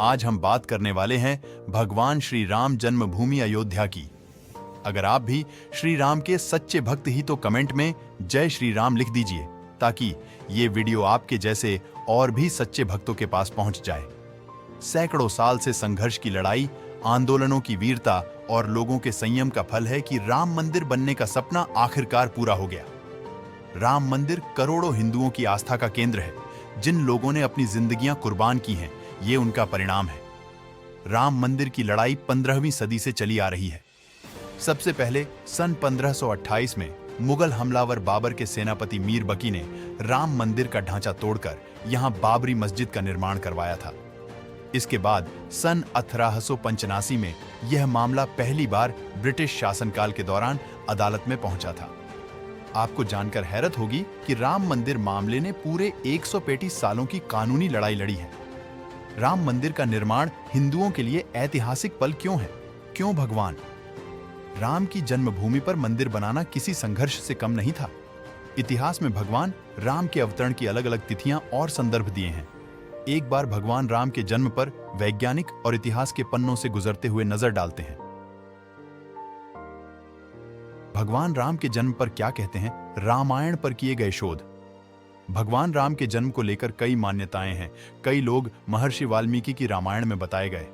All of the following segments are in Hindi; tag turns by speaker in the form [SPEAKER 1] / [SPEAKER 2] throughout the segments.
[SPEAKER 1] आज हम बात करने वाले हैं भगवान श्री राम जन्मभूमि अयोध्या की। अगर आप भी श्री राम के सच्चे भक्त ही तो कमेंट में जय श्री राम लिख दीजिए, ताकि ये वीडियो आपके जैसे और भी सच्चे भक्तों के पास पहुंच जाए। सैकड़ों साल से संघर्ष की लड़ाई, आंदोलनों की वीरता और लोगों के संयम का फल है कि राम मंदिर बनने का सपना आखिरकार पूरा हो गया। राम मंदिर करोड़ों हिंदुओं की आस्था का केंद्र है। जिन लोगों ने अपनी जिंदगियां कुर्बान की हैं, ये उनका परिणाम है। राम मंदिर की लड़ाई 15वीं सदी से चली आ रही है। सबसे पहले सन 1528 में मुगल हमलावर बाबर के सेनापति मीर बकी ने राम मंदिर का ढांचा तोड़कर यहां बाबरी मस्जिद का निर्माण करवाया था। इसके बाद सन 1885 में यह मामला पहली बार ब्रिटिश शासनकाल के दौरान अदालत में पहुंचा था। आपको जानकर हैरत होगी कि राम मंदिर मामले ने पूरे 135 सालों की कानूनी लड़ाई लड़ी है। राम मंदिर का निर्माण हिंदुओं के लिए ऐतिहासिक पल क्यों है? क्यों भगवान राम की जन्मभूमि पर मंदिर बनाना किसी संघर्ष से कम नहीं था? इतिहास में भगवान राम के अवतरण की अलग अलग तिथियां और संदर्भ दिए हैं। एक बार भगवान राम के जन्म पर वैज्ञानिक और इतिहास के पन्नों से गुजरते हुए नजर डालते हैं। भगवान राम के जन्म पर क्या कहते हैं? रामायण पर किए गए शोध। भगवान राम के जन्म को लेकर कई मान्यताएं हैं। कई लोग महर्षि वाल्मीकि की रामायण में बताए गए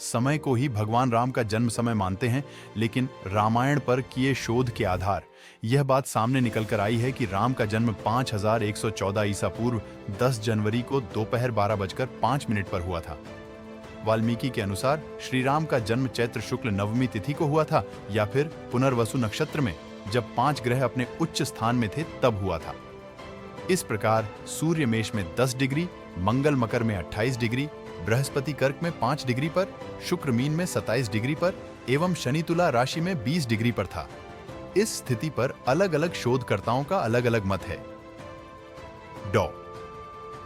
[SPEAKER 1] समय को ही भगवान राम का जन्म समय मानते हैं, लेकिन रामायण पर किए शोध के आधार यह बात सामने निकल कर आई है कि राम का जन्म 5114 ईसा पूर्व 10 जनवरी को दोपहर 12:05 पर हुआ था। वाल्मीकि के अनुसार श्री राम का जन्म चैत्र शुक्ल नवमी तिथि को हुआ था, या फिर पुनर्वसु नक्षत्र में, जब 5 ग्रह अपने उच्च स्थान में थे तब हुआ था। इस प्रकार सूर्य मेष में 10 डिग्री, मंगल मकर में 28 डिग्री, बृहस्पति कर्क में 5 डिग्री पर, शुक्र मीन में 27 डिग्री पर एवं शनि तुला राशि में 20 डिग्री पर था। इस स्थिति पर अलग अलग शोधकर्ताओं का अलग अलग मत है। डॉ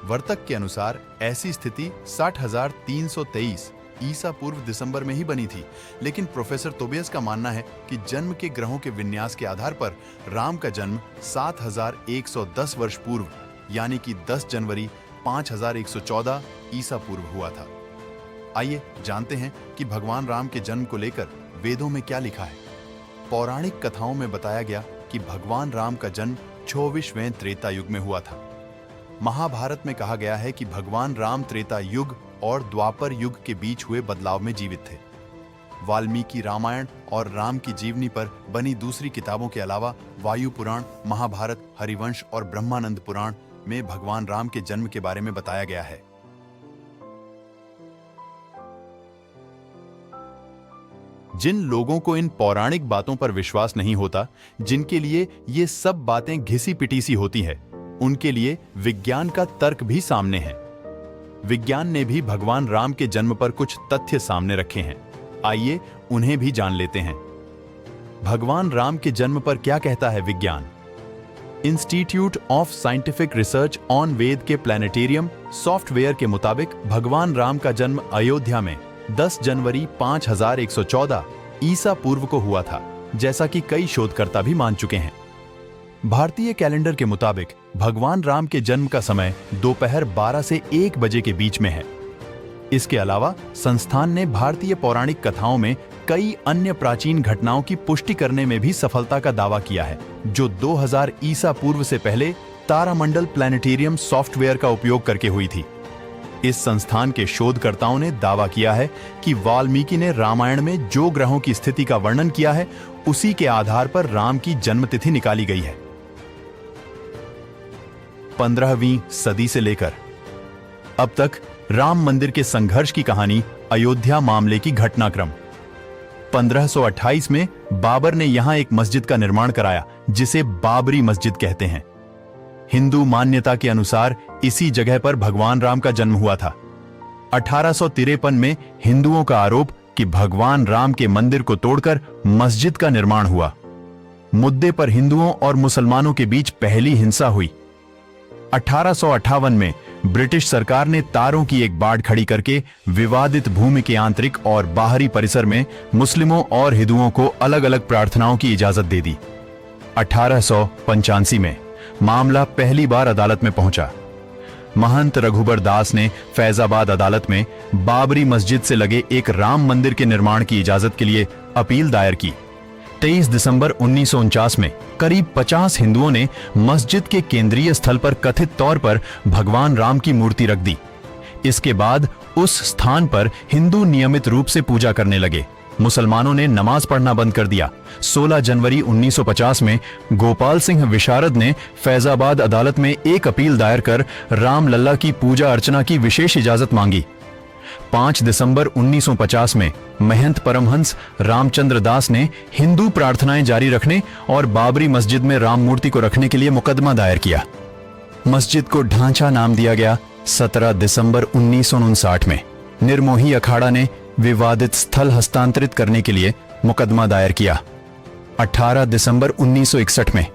[SPEAKER 1] वर्तक के अनुसार ऐसी स्थिति 60,323 ईसा पूर्व दिसंबर में ही बनी थी, लेकिन प्रोफेसर तोबियस का मानना है कि जन्म के ग्रहों के विन्यास के आधार पर राम का जन्म 7110 वर्ष पूर्व, यानी कि 10 जनवरी 5114 ईसा पूर्व हुआ था। आइए जानते हैं कि भगवान राम के जन्म को लेकर वेदों में क्या लिखा है। पौराणिक कथाओं में बताया गया कि भगवान राम का जन्म 24वें त्रेता युग में हुआ था। महाभारत में कहा गया है कि भगवान राम त्रेता युग और द्वापर युग के बीच हुए बदलाव में जीवित थे। वाल्मीकि रामायण और राम की जीवनी पर बनी दूसरी किताबों के अलावा वायु पुराण, महाभारत, हरिवंश और ब्रह्मानंद पुराण में भगवान राम के जन्म के बारे में बताया गया है। जिन लोगों को इन पौराणिक बातों पर विश्वास नहीं होता, जिनके लिए ये सब बातें घिसी पिटीसी होती है, उनके लिए विज्ञान का तर्क भी सामने है। विज्ञान ने भी भगवान राम के जन्म पर कुछ तथ्य सामने रखे हैं। आइए उन्हें भी जान लेते हैं। भगवान राम के जन्म पर क्या कहता है विज्ञान? Institute of scientific research on वेद के प्लैनेटेरियम सॉफ्टवेयर के मुताबिक भगवान राम का जन्म अयोध्या में 10 जनवरी 5114 ईसा पूर्व को हुआ था, जैसा कि कई शोधकर्ता भी मान चुके हैं। भारतीय कैलेंडर के मुताबिक भगवान राम के जन्म का समय दोपहर 12 से 1 बजे के बीच में है। इसके अलावा संस्थान ने भारतीय पौराणिक कथाओं में कई अन्य प्राचीन घटनाओं की पुष्टि करने में भी सफलता का दावा किया है, जो 2000 ईसा पूर्व से पहले तारामंडल प्लैनेटेरियम सॉफ्टवेयर का उपयोग करके हुई थी। इस संस्थान के शोधकर्ताओं ने दावा किया है कि वाल्मीकि ने रामायण में जो ग्रहों की स्थिति का वर्णन किया है, उसी के आधार पर राम की जन्मतिथि निकाली गई है। 15वीं सदी से लेकर अब तक राम मंदिर के संघर्ष की कहानी। अयोध्या मामले की घटनाक्रम। 1528 में बाबर ने यहां एक मस्जिद का निर्माण कराया, जिसे बाबरी मस्जिद कहते हैं। हिंदू मान्यता के अनुसार इसी जगह पर भगवान राम का जन्म हुआ था। 1853 में हिंदुओं का आरोप कि भगवान राम के मंदिर को तोड़कर मस्जिद का निर्माण हुआ। मुद्दे पर हिंदुओं और मुसलमानों के बीच पहली हिंसा हुई। 1858 में ब्रिटिश सरकार ने तारों की एक बाड़ खड़ी करके विवादित भूमि के आंतरिक और बाहरी परिसर में मुस्लिमों और हिंदुओं को अलग अलग प्रार्थनाओं की इजाजत दे दी। 1885 में मामला पहली बार अदालत में पहुंचा। महंत रघुबर दास ने फैजाबाद अदालत में बाबरी मस्जिद से लगे एक राम मंदिर के निर्माण की इजाजत के लिए अपील दायर की। 23 दिसंबर 1949 में करीब 50 हिंदुओं ने मस्जिद के केंद्रीय स्थल पर कथित तौर पर भगवान राम की मूर्ति रख दी। इसके बाद उस स्थान पर हिंदू नियमित रूप से पूजा करने लगे। मुसलमानों ने नमाज पढ़ना बंद कर दिया। 16 जनवरी 1950 में गोपाल सिंह विशारद ने फैजाबाद अदालत में एक अपील दायर कर रामलला की पूजा अर्चना की विशेष इजाजत मांगी। 5 दिसंबर 1950 में महंत परमहंस रामचंद्र दास ने हिंदू प्रार्थनाएं जारी रखने और बाबरी मस्जिद में राम मूर्ति को रखने के लिए मुकदमा दायर किया। मस्जिद को ढांचा नाम दिया गया। 17 दिसंबर 1959 में निर्मोही अखाड़ा ने विवादित स्थल हस्तांतरित करने के लिए मुकदमा दायर किया। 18 दिसंबर 1961 में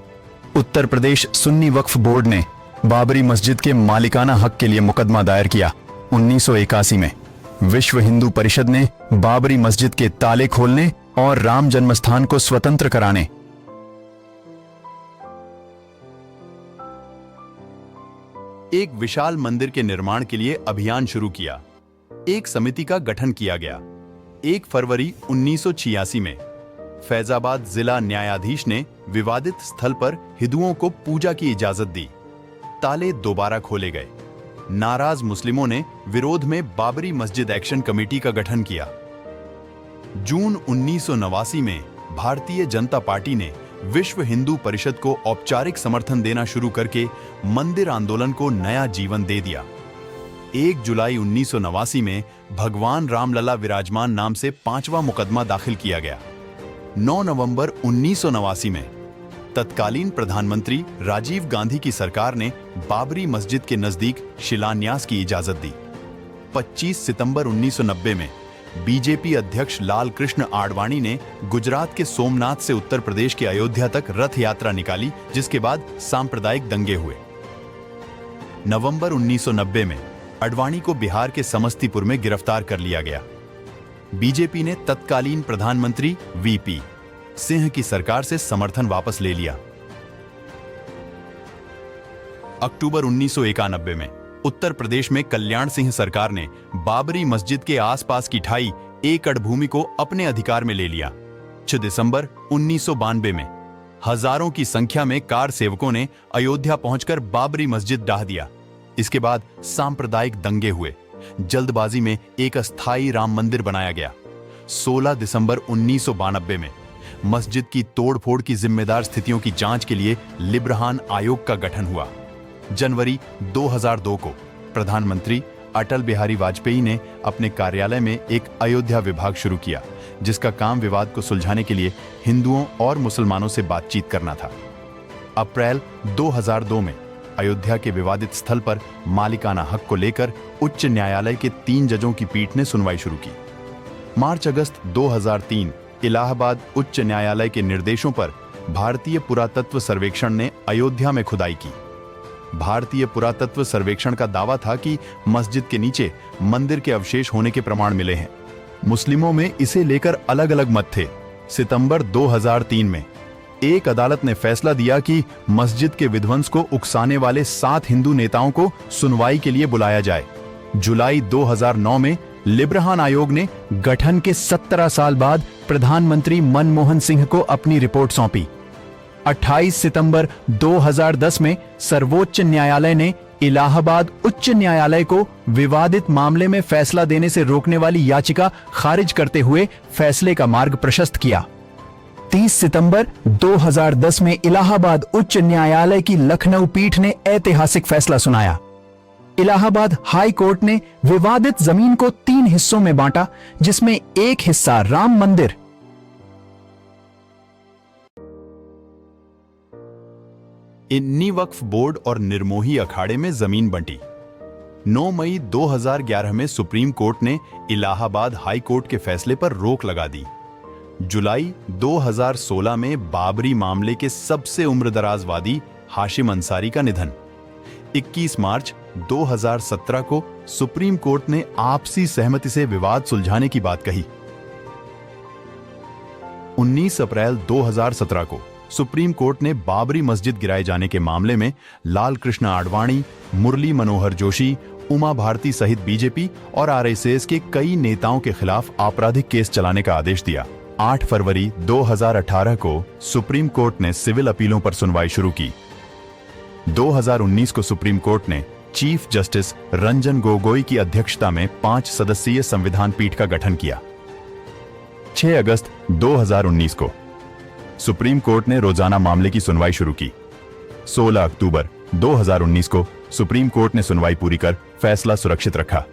[SPEAKER 1] उत्तर प्रदेश सुन्नी वक्फ बोर्ड ने बाबरी मस्जिद के मालिकाना हक के लिए मुकदमा दायर किया। 1981 में विश्व हिंदू परिषद ने बाबरी मस्जिद के ताले खोलने और राम जन्मस्थान को स्वतंत्र कराने, एक विशाल मंदिर के निर्माण के लिए अभियान शुरू किया। एक समिति का गठन किया गया। 1 फरवरी 1986 में फैजाबाद जिला न्यायाधीश ने विवादित स्थल पर हिंदुओं को पूजा की इजाजत दी। ताले दोबारा खोले गए। नाराज मुस्लिमों ने विरोध में बाबरी मस्जिद एक्शन कमेटी का गठन किया। जून 1989 में भारतीय जनता पार्टी ने विश्व हिंदू परिषद को औपचारिक समर्थन देना शुरू करके मंदिर आंदोलन को नया जीवन दे दिया। 1 जुलाई 1989 में भगवान रामलला विराजमान नाम से 5वां मुकदमा दाखिल किया गया। 9 नवंबर 1989 में तत्कालीन प्रधानमंत्री राजीव गांधी की सरकार ने बाबरी मस्जिद के नजदीक शिलान्यास की इजाजत दी। 25 सितंबर 1990 में बीजेपी अध्यक्ष लाल कृष्ण आडवाणी ने गुजरात के सोमनाथ से उत्तर प्रदेश के अयोध्या तक रथ यात्रा निकाली, जिसके बाद सांप्रदायिक दंगे हुए। नवंबर 1990 में आडवाणी को बिहार के समस्तीपुर में गिरफ्तार कर लिया गया। बीजेपी ने तत्कालीन प्रधानमंत्री वीपी सिंह की सरकार से समर्थन वापस ले लिया। अक्टूबर 1991 में उत्तर प्रदेश में कल्याण सिंह सरकार ने बाबरी मस्जिद के आसपास की 2.5 एकड़ भूमि को अपने अधिकार में ले लिया। 6 दिसंबर 1992 में हजारों की संख्या में कार सेवकों ने अयोध्या पहुंचकर बाबरी मस्जिद ढा दिया। इसके बाद सांप्रदायिक दंगे हुए। जल्दबाजी में एक अस्थायी राम मंदिर बनाया गया। 16 दिसंबर 1992 में मस्जिद की तोड़फोड़ की जिम्मेदार स्थितियों की जांच के लिए लिब्रहान आयोग का गठन हुआ। जनवरी 2002 को प्रधानमंत्री अटल बिहारी वाजपेयी ने अपने कार्यालय में एक अयोध्या विभाग शुरू किया, जिसका काम विवाद को सुलझाने के लिए हिंदुओं और मुसलमानों से बातचीत करना था। अप्रैल 2002 में अयोध्या के विवादित स्थल पर मालिकाना हक को लेकर उच्च न्यायालय के 3 जजों की पीठ ने सुनवाई शुरू की। मार्च-अगस्त 2003 इलाहाबाद उच्च न्यायालय के निर्देशों पर भारतीय पुरातत्व सर्वेक्षण ने अयोध्या में खुदाई की। भारतीय पुरातत्व सर्वेक्षण का दावा था कि मस्जिद के नीचे मंदिर के अवशेष होने के प्रमाण मिले हैं। मुस्लिमों में इसे लेकर अलग अलग मत थे। सितंबर 2003 में एक अदालत ने फैसला दिया कि मस्जिद के विध्वंस को उकसाने वाले 7 हिंदू नेताओं को सुनवाई के लिए बुलाया जाए। जुलाई 2009 में लिब्रहान आयोग ने गठन के 17 साल बाद प्रधानमंत्री मनमोहन सिंह को अपनी रिपोर्ट सौंपी। 28 सितंबर 2010 में सर्वोच्च न्यायालय ने इलाहाबाद उच्च न्यायालय को विवादित मामले में फैसला देने से रोकने वाली याचिका खारिज करते हुए फैसले का मार्ग प्रशस्त किया। 30 सितंबर 2010 में इलाहाबाद उच्च न्यायालय की लखनऊ पीठ ने ऐतिहासिक फैसला सुनाया। इलाहाबाद हाई कोर्ट ने विवादित जमीन को 3 हिस्सों में बांटा, जिसमें एक हिस्सा राम मंदिर, इन्नी वक्फ बोर्ड और निर्मोही अखाड़े में जमीन बंटी। 9 मई 2011 में सुप्रीम कोर्ट ने इलाहाबाद हाई कोर्ट के फैसले पर रोक लगा दी। जुलाई 2016 में बाबरी मामले के सबसे उम्रदराजवादी हाशिम अंसारी का निधन। 21 मार्च 2017 को सुप्रीम कोर्ट ने आपसी सहमति से विवाद सुलझाने की बात कही। 19 अप्रैल 2017 को सुप्रीम कोर्ट ने बाबरी मस्जिद गिराए जाने के मामले में लाल कृष्ण आडवाणी, मुरली मनोहर जोशी, उमा भारती सहित बीजेपी और आरएसएस के कई नेताओं के खिलाफ आपराधिक केस चलाने का आदेश दिया। 8 फरवरी 2018 को सुप्रीम कोर्ट ने सिविल अपीलों पर सुनवाई शुरू की। 2019 को सुप्रीम कोर्ट ने चीफ जस्टिस रंजन गोगोई की अध्यक्षता में 5 सदस्यीय संविधान पीठ का गठन किया। 6 अगस्त 2019 को सुप्रीम कोर्ट ने रोजाना मामले की सुनवाई शुरू की। 16 अक्टूबर 2019 को सुप्रीम कोर्ट ने सुनवाई पूरी कर फैसला सुरक्षित रखा।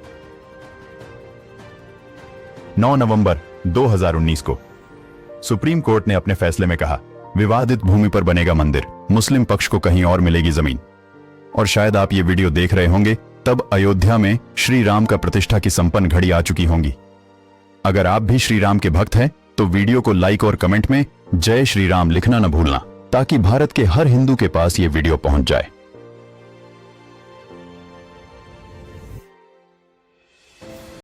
[SPEAKER 1] 9 नवंबर 2019 को सुप्रीम कोर्ट ने अपने फैसले में कहा, विवादित भूमि पर बनेगा मंदिर, मुस्लिम पक्ष को कहीं और मिलेगी जमीन। और शायद आप ये वीडियो देख रहे होंगे तब अयोध्या में श्री राम का प्रतिष्ठा की संपन्न घड़ी आ चुकी होंगी। अगर आप भी श्री राम के भक्त हैं तो वीडियो को लाइक और कमेंट में जय श्री राम लिखना न भूलना, ताकि भारत के हर हिंदू के पास ये वीडियो पहुंच जाए।